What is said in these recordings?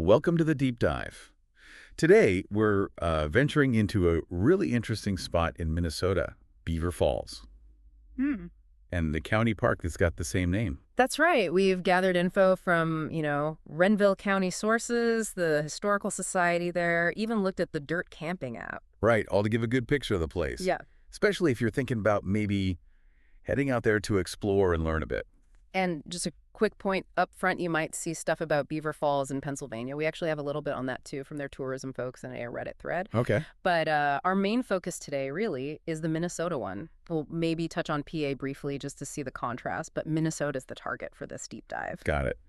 Welcome to the deep dive. Today, we're venturing into a really interesting spot in Minnesota, Beaver Falls, Hmm. and the county park that's got the same name. That's right. We've gathered info from, Renville County sources, the Historical Society there, even looked at the Dirt Camping app. Right, all to give a good picture of the place, Yeah. especially if you're thinking about maybe heading out there to explore and learn a bit. And just a quick point up front, you might see stuff about Beaver Falls in Pennsylvania. We actually have a little bit on that too from their tourism folks in a Reddit thread. Okay. But our main focus today really is the Minnesota one. We'll maybe touch on PA briefly just to see the contrast, but Minnesota's the target for this deep dive. Got it.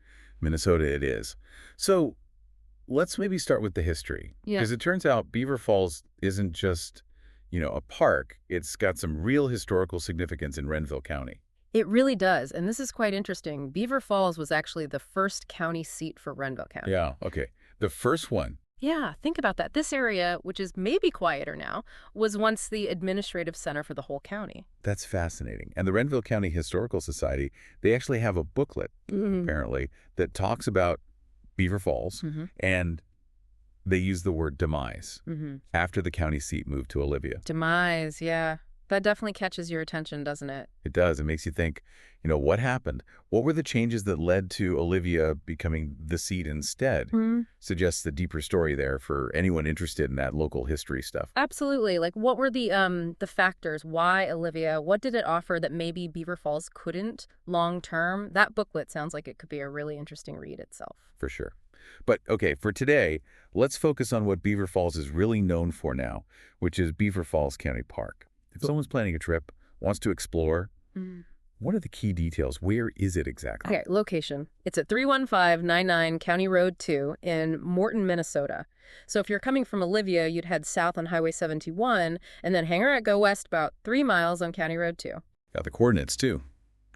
Minnesota it is. So let's maybe start with the history. Yeah. Because it turns out Beaver Falls isn't just, a park. It's got some real historical significance in Renville County. It really does. And this is quite interesting. Beaver Falls was actually the first county seat for Renville County. Yeah, okay. The first one. Yeah, think about that. This area, which is maybe quieter now, was once the administrative center for the whole county. That's fascinating. And the Renville County Historical Society, they actually have a booklet, apparently, that talks about Beaver Falls, and they use the word demise after the county seat moved to Olivia. Demise, yeah. That definitely catches your attention, doesn't it? It does. It makes you think, what happened? What were the changes that led to Olivia becoming the seat instead? Suggests the deeper story there for anyone interested in that local history stuff. Absolutely. Like, what were the factors? Why Olivia? What did it offer that maybe Beaver Falls couldn't long term? That booklet sounds like it could be a really interesting read itself. For sure. But, okay, for today, let's focus on what Beaver Falls is really known for now, which is Beaver Falls County Park. If someone's planning a trip, wants to explore, what are the key details? Where is it exactly? Okay, location. It's at 31599 County Road 2 in Morton, Minnesota. So if you're coming from Olivia, you'd head south on Highway 71 and then hang a right, go west about 3 miles on County Road 2. Got the coordinates, too,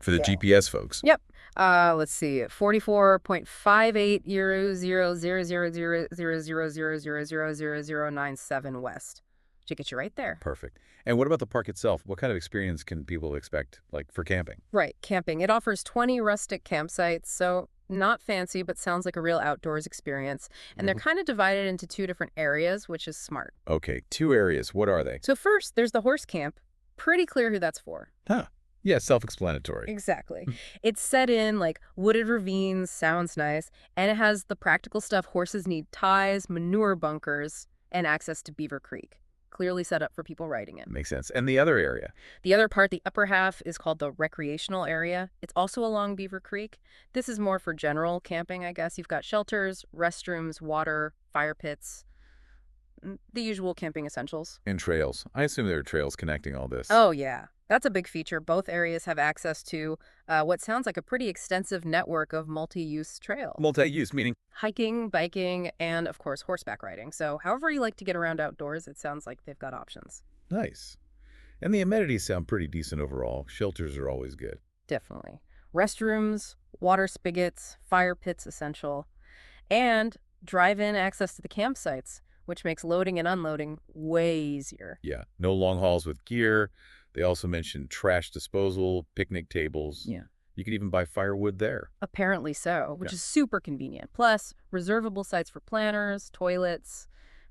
for the Yeah. GPS folks. Yep. Let's see. 44.58 euro 0000000000097 west. Should get you right there. Perfect. And what about the park itself? What kind of experience can people expect, like, for camping? Right, camping. It offers 20 rustic campsites, so not fancy, but sounds like a real outdoors experience. And they're kind of divided into 2 different areas, which is smart. Okay, 2 areas. What are they? So first, there's the horse camp. Pretty clear who that's for. Huh. Yeah, self-explanatory. Exactly. It's set in, like, wooded ravines, sounds nice, and it has the practical stuff horses need: ties, manure bunkers, and access to Beaver Creek. Clearly set up for people riding it. Makes sense. And the other area? The other part, the upper half, is called the recreational area. It's also along Beaver Creek. This is more for general camping, I guess. You've got shelters, restrooms, water, fire pits, the usual camping essentials. And trails. I assume there are trails connecting all this. Oh, yeah. That's a big feature. Both areas have access to what sounds like a pretty extensive network of multi-use trails. Multi-use, meaning? Hiking, biking, and, of course, horseback riding. So however you like to get around outdoors, it sounds like they've got options. Nice. And the amenities sound pretty decent overall. Shelters are always good. Definitely. Restrooms, water spigots, fire pits essential, and drive-in access to the campsites, which makes loading and unloading way easier. Yeah, no long hauls with gear. They also mentioned trash disposal, picnic tables. Yeah. You could even buy firewood there. Apparently so, which Yeah. is super convenient. Plus, reservable sites for planners, toilets.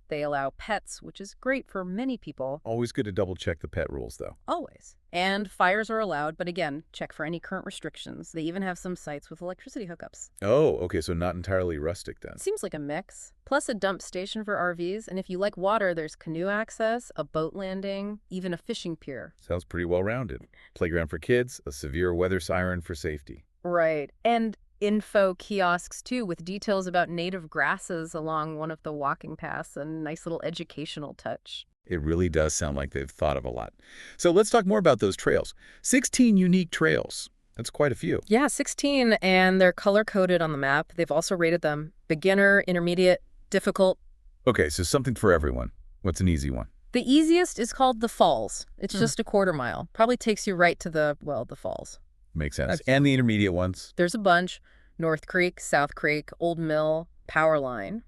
They allow pets, which is great for many people. Always good to double check the pet rules, though. Always. And fires are allowed, but again, check for any current restrictions. They even have some sites with electricity hookups. Oh, okay, so not entirely rustic then. Seems like a mix. Plus a dump station for RVs, and if you like water, there's canoe access, a boat landing, even a fishing pier. Sounds pretty well-rounded. Playground for kids, a severe weather siren for safety. Right. And info kiosks, too, with details about native grasses along one of the walking paths, a nice little educational touch. It really does sound like they've thought of a lot. So let's talk more about those trails. 16 unique trails. That's quite a few. Yeah, 16, and they're color-coded on the map. They've also rated them beginner, intermediate, difficult. Okay, so something for everyone. What's an easy one? The easiest is called the Falls. It's just a quarter mile. Probably takes you right to the falls. Makes sense. And the intermediate ones? There's a bunch. North Creek, South Creek, Old Mill, Power Line.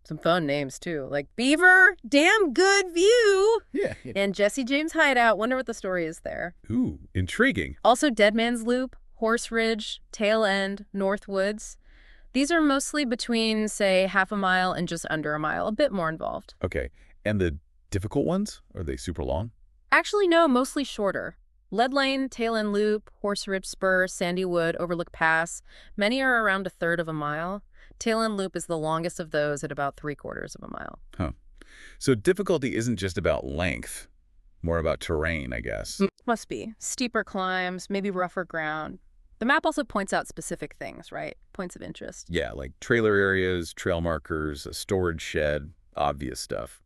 Some fun names, too, like Beaver, Damn Good View, Yeah. and Jesse James Hideout. Wonder what the story is there. Ooh, intriguing. Also Dead Man's Loop, Horse Ridge, Tail End, North Woods. These are mostly between, say, half a mile and just under a mile, a bit more involved. Okay. And the difficult ones? Are they super long? Actually, no, mostly shorter. Lead Lane, Tail End Loop, Horse Ridge Spur, Sandy Wood, Overlook Pass, many are around a third of a mile. Tail End Loop is the longest of those at about 3/4 of a mile. Huh. So difficulty isn't just about length, more about terrain, I guess. Must be. Steeper climbs, maybe rougher ground. The map also points out specific things, right? Points of interest. Yeah, like trailer areas, trail markers, a storage shed, obvious stuff.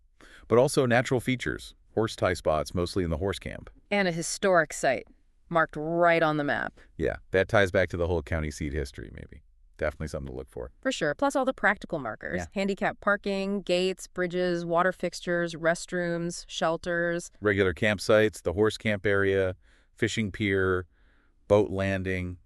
But also natural features, horse tie spots, mostly in the horse camp. And a historic site, marked right on the map. Yeah, that ties back to the whole county seat history, maybe. Definitely something to look for. For sure. Plus all the practical markers. Yeah. Handicap parking, gates, bridges, water fixtures, restrooms, shelters. Regular campsites, the horse camp area, fishing pier, boat landing.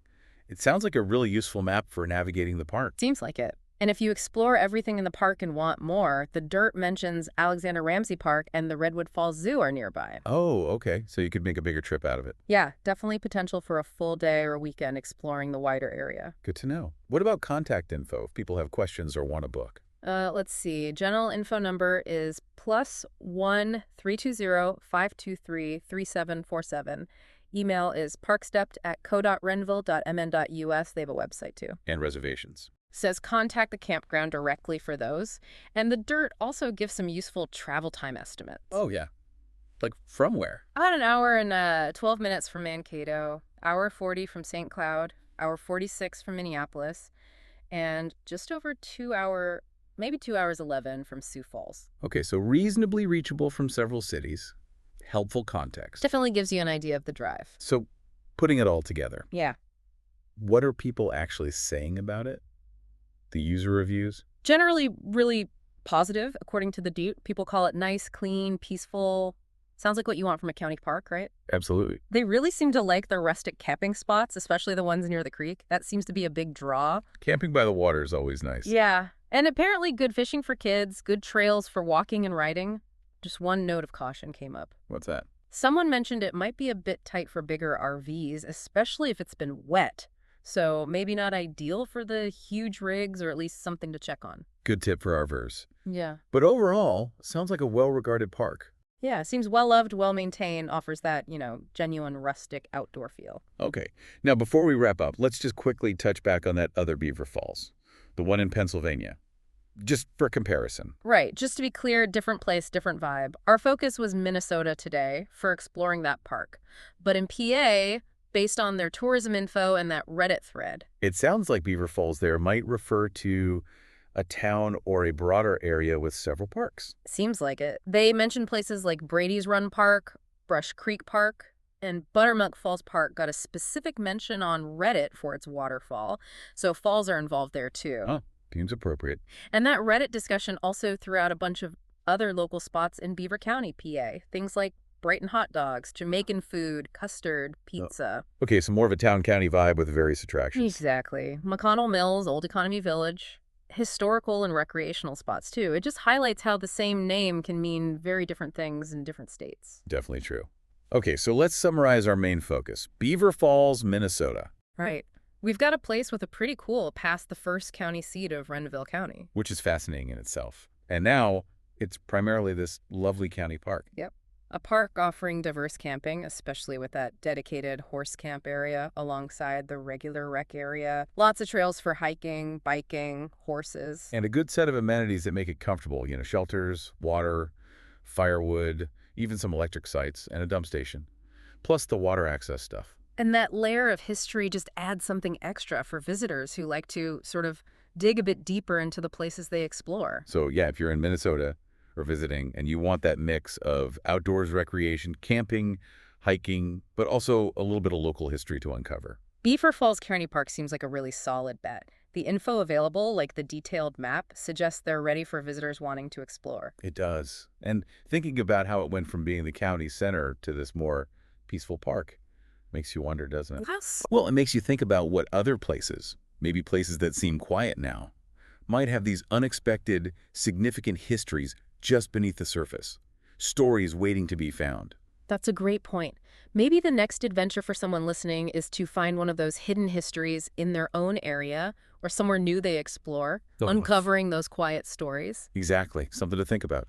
It sounds like a really useful map for navigating the park. Seems like it. And if you explore everything in the park and want more, the dirt mentions Alexander Ramsey Park and the Redwood Falls Zoo are nearby. Oh, okay. So you could make a bigger trip out of it. Yeah, definitely potential for a full day or weekend exploring the wider area. Good to know. What about contact info if people have questions or want a book? Let's see. General info number is +1 320 523 3747. Email is parkstepped@co.renville.mn.us. They have a website too. And reservations. Says contact the campground directly for those. And the dirt also gives some useful travel time estimates. Oh, yeah. Like from where? About an hour and 12 minutes from Mankato, hour 40 from St. Cloud, hour 46 from Minneapolis, and just over 2 hour, maybe 2 hours 11 from Sioux Falls. Okay, so reasonably reachable from several cities. Helpful context. Definitely gives you an idea of the drive. So putting it all together, Yeah. what are people actually saying about it? The user reviews? Generally really positive, according to the Dude. People call it nice, clean, peaceful. Sounds like what you want from a county park, right? Absolutely. They really seem to like the rustic camping spots, especially the ones near the creek. That seems to be a big draw. Camping by the water is always nice. Yeah. And apparently good fishing for kids, good trails for walking and riding. Just one note of caution came up. What's that? Someone mentioned it might be a bit tight for bigger RVs, especially if it's been wet. So maybe not ideal for the huge rigs, or at least something to check on. Good tip for RVers. Yeah. But overall, sounds like a well-regarded park. Yeah, seems well-loved, well-maintained, offers that, genuine rustic outdoor feel. Okay. Now, before we wrap up, let's just quickly touch back on that other Beaver Falls, the one in Pennsylvania. Just for comparison. Right. Just to be clear, different place, different vibe. Our focus was Minnesota today for exploring that park. But in PA, based on their tourism info and that Reddit thread. It sounds like Beaver Falls there might refer to a town or a broader area with several parks. Seems like it. They mentioned places like Brady's Run Park, Brush Creek Park, and Buttermilk Falls Park got a specific mention on Reddit for its waterfall. So falls are involved there too. Oh, seems appropriate. And that Reddit discussion also threw out a bunch of other local spots in Beaver County, PA. Things like Brighton hot dogs, Jamaican food, custard, pizza. Okay, so more of a town-county vibe with various attractions. Exactly. McConnell Mills, Old Economy Village, historical and recreational spots too. It just highlights how the same name can mean very different things in different states. Definitely true. Okay, so let's summarize our main focus. Beaver Falls, Minnesota. Right. We've got a place with a pretty cool past the first county seat of Renville County. Which is fascinating in itself. And now it's primarily this lovely county park. Yep. A park offering diverse camping, especially with that dedicated horse camp area alongside the regular rec area. Lots of trails for hiking, biking, horses. And a good set of amenities that make it comfortable. Shelters, water, firewood, even some electric sites, and a dump station. Plus the water access stuff. And that layer of history just adds something extra for visitors who like to sort of dig a bit deeper into the places they explore. So yeah, if you're in Minnesota or visiting and you want that mix of outdoors recreation, camping, hiking, but also a little bit of local history to uncover. Beaver Falls County Park seems like a really solid bet. The info available, like the detailed map, suggests they're ready for visitors wanting to explore. It does. And thinking about how it went from being the county center to this more peaceful park makes you wonder, doesn't it? Yes. Well, it makes you think about what other places, maybe places that seem quiet now, might have these unexpected, significant histories just beneath the surface. Stories waiting to be found. That's a great point. Maybe the next adventure for someone listening is to find one of those hidden histories in their own area or somewhere new they explore, Oh, uncovering those quiet stories. exactly. Something to think about.